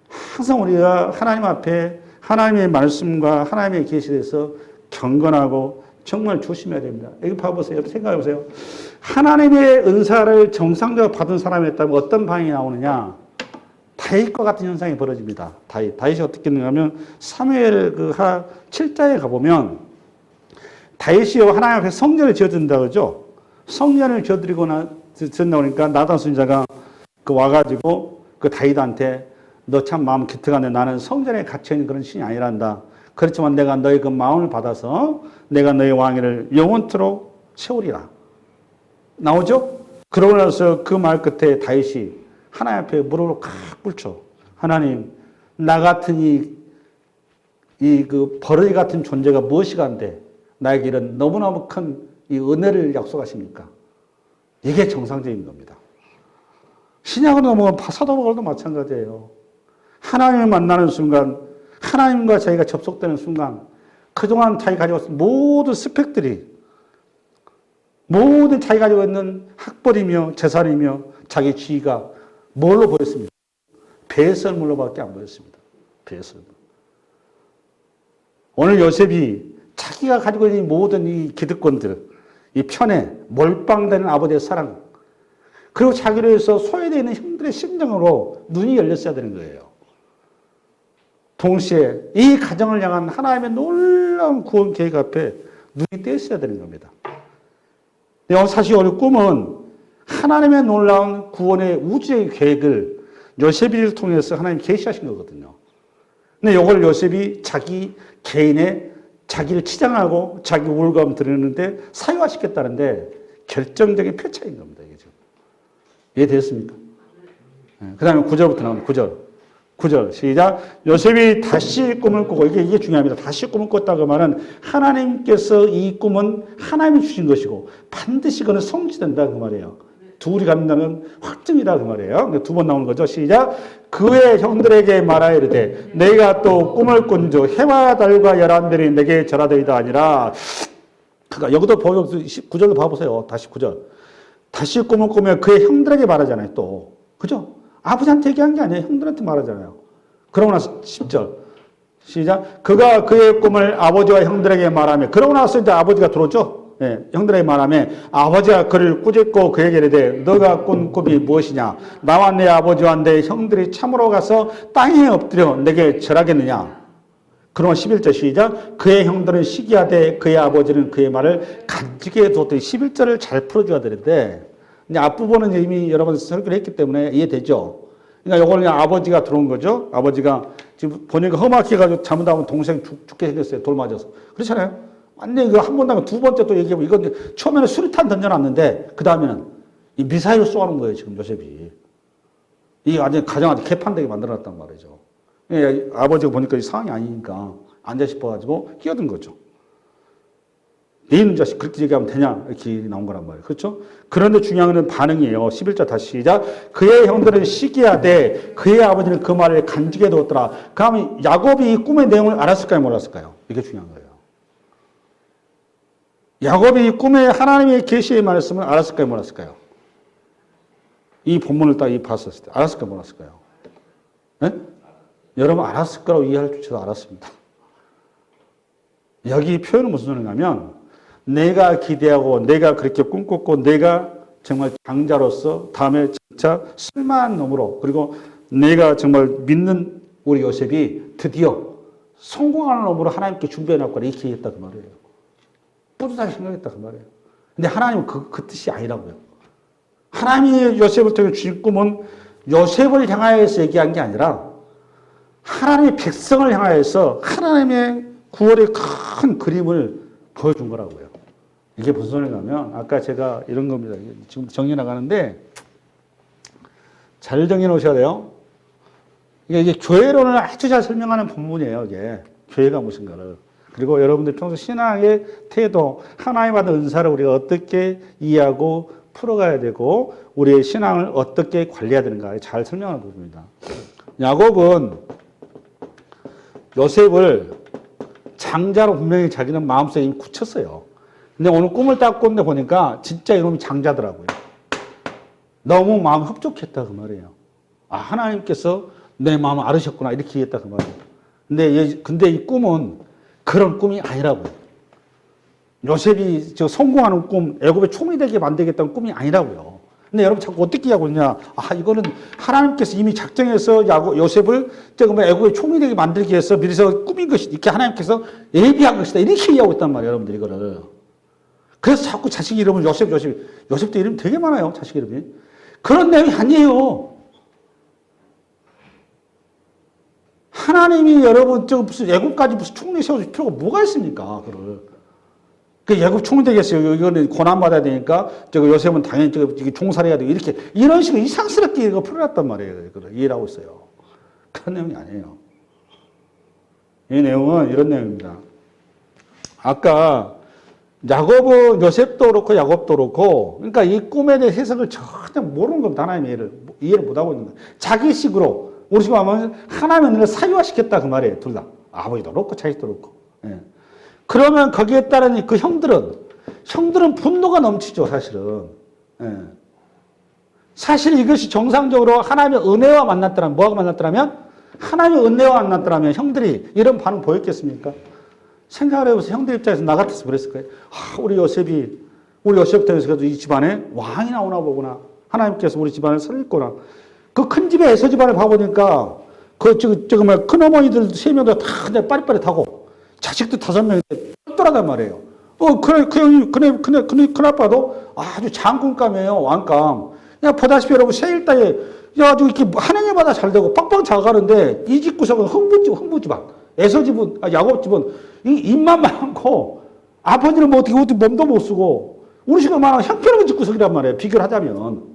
항상 우리가 하나님 앞에 하나님의 말씀과 하나님의 계시에서 경건하고 정말 조심해야 됩니다. 여기 봐보세요. 생각해 보세요. 하나님의 은사를 정상적으로 받은 사람이었다면 어떤 반응이 나오느냐? 다윗과 같은 현상이 벌어집니다. 다윗이 어떻게 했는가 하면 사무엘 7장에 가보면 다윗이 하나님 앞에 성전을 지어준다 그러죠. 성전을 지어드리고 나오니까 나단 선지자가 와가지고 그 다윗한테 너 참 마음 기특한데 나는 성전에 갇혀있는 그런 신이 아니란다. 그렇지만 내가 너의 그 마음을 받아서 내가 너의 왕위를 영원토록 세우리라. 나오죠? 그러고 나서 그 말 끝에 다윗이 하나님 앞에 무릎을 칵 꿇죠. 하나님, 나 같은 그 버러지 같은 존재가 무엇이간데 나에게 이런 너무너무 큰 이 은혜를 약속하십니까? 이게 정상적인 겁니다. 신약으로 넘어간 사도바울도 마찬가지예요. 하나님을 만나는 순간, 하나님과 자기가 접속되는 순간, 그동안 자기가 가지고 있는 모든 스펙들이, 모든 자기가 가지고 있는 학벌이며 재산이며 자기 지위가 뭘로 보였습니까? 배설물로밖에 안 보였습니다. 배설물. 오늘 요셉이 자기가 가지고 있는 모든 이 기득권들, 이 편에 몰빵되는 아버지의 사랑, 그리고 자기를 위해서 소외되어 있는 형들의 심정으로 눈이 열렸어야 되는 거예요. 동시에 이 가정을 향한 하나님의 놀라운 구원 계획 앞에 눈이 떼있어야 되는 겁니다. 사실 우리 꿈은 하나님의 놀라운 구원의 우주의 계획을 요셉이를 통해서 하나님 계시하신 거거든요. 근데 이걸 요셉이 자기 개인의 자기를 치장하고 자기 우월감 드리는데 사유화시켰다는데 결정적인 표차인 겁니다. 이게 지금. 이해되셨습니까? 그 다음에 9절부터 나옵니다. 9절. 시작. 요셉이 다시 꿈을 꾸고, 이게 중요합니다. 다시 꿈을 꿨다고 말은 하나님께서 이 꿈은 하나님이 주신 것이고 반드시 그는 성취된다 그 말이에요. 둘이 갖는다는 확증이다 그 말이에요. 두 번 나오는 거죠. 시작. 그의 형들에게 말하여 이르되 내가 또 꿈을 꾼 주 해와 달과 열한별이 내게 절하되이다 아니라. 그러니까 여기도 9절로 봐보세요. 다시 9절. 다시 꿈을 꾸며 그의 형들에게 말하잖아요. 또. 그죠? 아버지한테 얘기한 게 아니에요. 형들한테 말하잖아요. 그러고 나서 10절. 시작. 그가 그의 꿈을 아버지와 형들에게 말하며, 그러고 나서 이제 아버지가 들어오죠. 예, 형들에게 말하며 아버지가 그를 꾸짖고 그에게 이르되 너가 꾼 꿈이 무엇이냐? 나와 내 아버지와 내 형들이 참으로 가서 땅에 엎드려 내게 절하겠느냐? 그러면 11절 시작. 그의 형들은 시기하되 그의 아버지는 그의 말을 간직해 두었더니 11절을 잘 풀어줘야 되는데, 이제 앞부분은 이미 여러분 설교를 했기 때문에 이해되죠? 그러니까 이거는 아버지가 들어온 거죠. 아버지가 지금 보니까 험악해가지고 잘못하면 동생 죽게 생겼어요. 돌 맞아서. 그렇잖아요. 완전히 이거 한 번 나면 두 번째 또 얘기하고, 이건 처음에는 수류탄 던져놨는데 그 다음에는 이 미사일을 쏘아놓은 거예요. 지금 요셉이. 이게 완전히 가정한테 개판되게 만들어놨단 말이죠. 아버지가 보니까 이 상황이 아니니까 앉아 싶어가지고 끼어든 거죠. 내 있는 자식 그렇게 얘기하면 되냐? 이렇게 나온 거란 말이에요. 그렇죠? 그런데 중요한 건 반응이에요. 11절 다시 시작. 그의 형들은 시기하되 그의 아버지는 그 말을 간직해 두었더라. 그러면 야곱이 이 꿈의 내용을 알았을까요? 몰랐을까요? 이게 중요한 거예요. 야곱이 이 꿈에 하나님의 계시의 말씀을 알았을까요? 몰랐을까요? 이 본문을 딱 봤었을 때 알았을까요? 몰랐을까요? 네? 여러분 알았을 거라고 이해할 줄도 알았습니다. 여기 표현은 무슨 소리냐면, 내가 기대하고 내가 그렇게 꿈꿨고 내가 정말 장자로서 다음에 진짜 쓸만한 놈으로, 그리고 내가 정말 믿는 우리 요셉이 드디어 성공하는 놈으로 하나님께 준비해놨구나 이렇게 얘기했다 그 말이에요. 뿌듯하게 생각했다 그 말이에요. 근데 하나님은 그 뜻이 아니라고요. 하나님이 요셉을 통해 주신 꿈은 요셉을 향하여서 얘기한 게 아니라 하나님의 백성을 향하여서 하나님의 구원의 큰 그림을 보여준 거라고요. 이게 무슨 소리냐면, 아까 제가 이런 겁니다. 지금 정리 나가는데 잘 정해 놓으셔야 돼요. 이게 교회론을 아주 잘 설명하는 본문이에요. 이게 교회가 무슨가를. 그리고 여러분들 평소 신앙의 태도, 하나님 받은 은사를 우리가 어떻게 이해하고 풀어가야 되고 우리의 신앙을 어떻게 관리해야 되는가 잘 설명하는 부분입니다. 야곱은 요셉을 장자로 분명히 자기는 마음속에 이미 굳혔어요. 근데 오늘 꿈을 딱 꿨는데 보니까 진짜 이놈이 장자더라고요. 너무 마음 흡족했다 그 말이에요. 아, 하나님께서 내 마음을 알으셨구나 이렇게 얘기했다 그 말이에요. 근데 이 꿈은 그런 꿈이 아니라고요. 요셉이 성공하는 꿈, 애굽의 총리 되게 만들겠다는 꿈이 아니라고요. 근데 여러분 자꾸 어떻게 하고 있냐? 아, 이거는 하나님께서 이미 작정해서 요셉을 애굽의 총리 되게 만들기 위해서 미리서 꾸민 것이, 이렇게 하나님께서 예비한 것이다. 이렇게 얘기하고 있단 말이에요, 여러분들 이거를. 그래서 자꾸 자식 이름을 요셉도 이름 되게 많아요, 자식 이름이. 그런 내용이 아니에요. 하나님이 여러분 저 무슨 애국까지 무슨 총리 세워줄 필요가 뭐가 있습니까? 그걸. 그 애국 총리 되겠어요. 이거는 고난 받아야 되니까 저거 요셉은 당연히 저거 종살해야 되고 이렇게 이런 식으로 이상스럽게 이거 풀어놨단 말이에요. 그걸 이해를 하고 있어요. 그런 내용이 아니에요. 이 내용은 이런 내용입니다. 아까 야곱은 요셉도 그렇고 야곱도 그렇고 그러니까 이 꿈에 대해 해석을 전혀 모르는 겁니다. 하나님의 이해를 못하고 있는 거예요. 자기식으로 우리 지금 하면 하나님의 은혜를 사유화시켰다 그 말이에요. 둘 다. 아버지도 그렇고 자식도 그렇고. 예. 그러면 거기에 따른 그 형들은 분노가 넘치죠. 사실은. 예. 사실 이것이 정상적으로 하나님의 은혜와 만났더라면 뭐하고 만났더라면 하나님의 은혜와 만났더라면 형들이 이런 반응 보였겠습니까? 생각을 해보세요. 형들 입장에서 나 같아서 그랬을 거예요. 우리 요셉부터 해서 이 집안에 왕이 나오나 보구나. 하나님께서 우리 집안을 살렸구나. 그 큰 집에 에서 집안을 봐보니까 큰 어머니들 3명 다 그냥 빠릿빠릿하고 자식도 5명인데 똘똘하단 말이에요. 큰아빠도 아주 장군감이에요. 왕감. 그냥 보다시피 여러분 세일따에 아주 이렇게 하는 일마다 잘 되고 빵빵 잘 가는데 이 집 구석은 흥부집안. 에서 집은, 야곱 집은 입만 많고 아버지는 뭐 어떻게 몸도 못 쓰고 우리 집은 말하면 형편없는 집구석이란 말이에요. 비교를 하자면.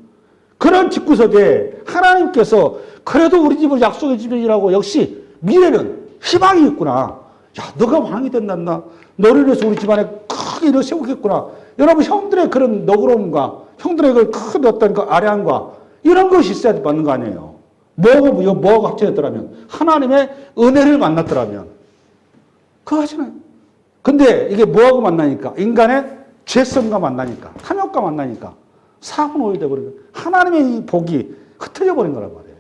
그런 집구석에 하나님께서 그래도 우리 집을 약속의 집이라고 역시 미래는 희망이 있구나. 야, 너가 왕이 된단다. 너를 위해서 우리 집안에 크게 일을 세우겠구나. 여러분 형들의 그런 너그러움과 형들의 그 큰 어떤 그 아량과 이런 것이 있어야 맞는 거 아니에요. 뭐하고 합쳐졌더라면 하나님의 은혜를 만났더라면 그거 하잖아요. 근데 이게 뭐하고 만나니까 인간의 죄성과 만나니까 탐욕과 만나니까 사분오해 돼버리고 하나님의 이 복이 흩어져 버린 거란 말이에요.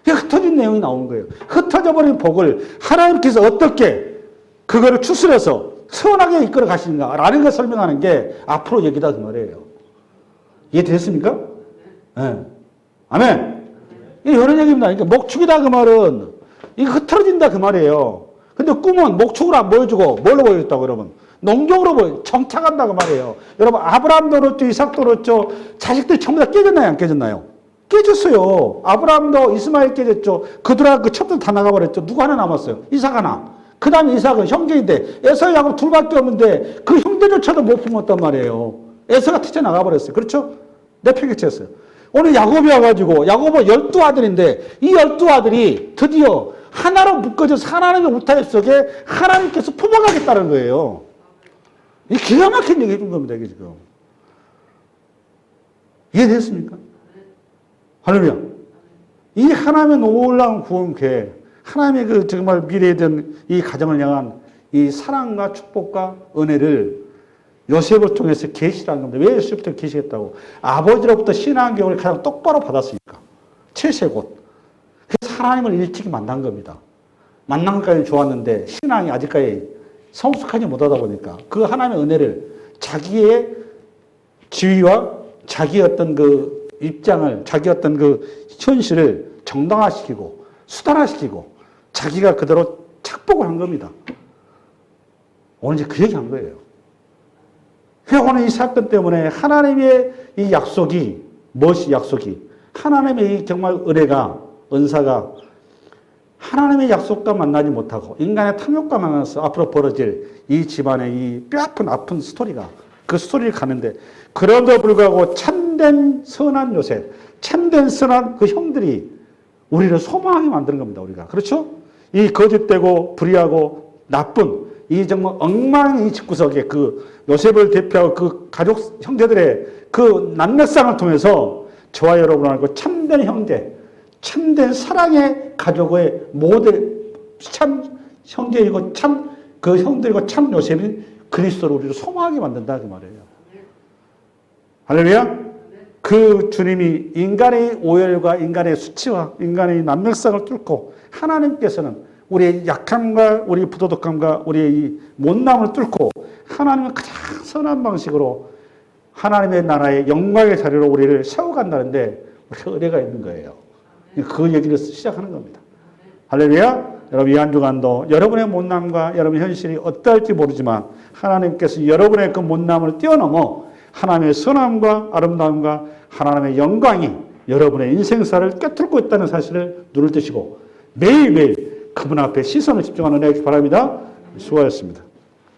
이게 흩어진 내용이 나오는 거예요. 흩어져 버린 복을 하나님께서 어떻게 그거를 추스려서 선하게 이끌어 가시는가라는 걸 설명하는 게 앞으로 얘기다 그 말이에요. 이해됐습니까? 네. 아멘. 이런 얘기입니다. 그러니까 목축이다 그 말은 이거 흩어진다 그 말이에요. 근데 꿈은 목축으로 안 보여주고 뭘로 보여줬다고 여러분? 농경으로 정착한다 그 말이에요. 여러분 아브라함도 그렇죠. 이삭도 그렇죠. 자식들이 전부 다 깨졌나요? 안 깨졌나요? 깨졌어요. 아브라함도 이스마엘 깨졌죠. 그들아 그 첩들 다 나가버렸죠. 누구 하나 남았어요? 이삭 하나. 그 다음에 이삭은 형제인데 에서 야곱 둘밖에 없는데 그 형제조차도 못 품었단 말이에요. 에서가 퇴쳐 나가버렸어요. 그렇죠? 내팽개쳤어요. 오늘 야곱이 와가지고 야곱은 12아들인데 이 12아들이 드디어 하나로 묶어져서 하나님의 울타리 속에 하나님께서 품어가겠다는 거예요. 이 기가 막힌 얘기 해준 겁니다. 이게 지금. 이해됐습니까? 할렐루야. 이 하나님의 놀라운 구원 계획, 하나님의 그 정말 미래에 대한 이 가정을 향한 이 사랑과 축복과 은혜를 요셉을 통해서 계시라는 겁니다. 왜 요셉부터 계시겠다고? 아버지로부터 신앙교육을 가장 똑바로 받았으니까. 7세곧. 그래서 하나님을 일찍이 만난 겁니다. 만난 것까지는 좋았는데 신앙이 아직까지 성숙하지 못하다 보니까 그 하나님의 은혜를 자기의 지위와 자기의 어떤 그 입장을, 자기의 어떤 그 현실을 정당화시키고 수단화시키고 자기가 그대로 착복을 한 겁니다. 오늘 이제 그 얘기 한 거예요. 오늘 이 사건 때문에 하나님의 이 약속이, 무엇이 약속이? 하나님의 이 정말 은혜가, 은사가 하나님의 약속과 만나지 못하고 인간의 탐욕과 만나서 앞으로 벌어질 이 집안의 이 뼈아픈 아픈 스토리가 그 스토리를 가는데 그럼에도 불구하고 참된 선한 요셉, 참된 선한 그 형들이 우리를 소망하게 만드는 겁니다. 우리가. 그렇죠? 이 거짓되고 불의하고 나쁜 이 정말 엉망인 이 집구석에 그 요셉을 대표하고 그 가족 형제들의 그 난맥상을 통해서 저와 여러분하고 참된 형제, 참된 사랑의 가족의 모델, 참 형제이고 참 그 형들이고 참 요셉이 그리스도로 우리를 소망하게 만든다 그 말이에요. 할렐루야. 그 주님이 인간의 오열과 인간의 수치와 인간의 난맥상을 뚫고 하나님께서는 우리의 약함과 우리 부도덕함과 우리의 이 못남을 뚫고 하나님은 가장 선한 방식으로 하나님의 나라의 영광의 자리로 우리를 세워간다는데 우리가 은혜가 있는 거예요. 그 얘기를 시작하는 겁니다. 할렐루야. 여러분 이 한 주간도 여러분의 못남과 여러분의 현실이 어떨지 모르지만 하나님께서 여러분의 그 못남을 뛰어넘어 하나님의 선함과 아름다움과 하나님의 영광이 여러분의 인생사를 꿰뚫고 있다는 사실을 눈을 뜨시고 매일매일 그분 앞에 시선을 집중하는 은혜 주시기 바랍니다. 수고하셨습니다.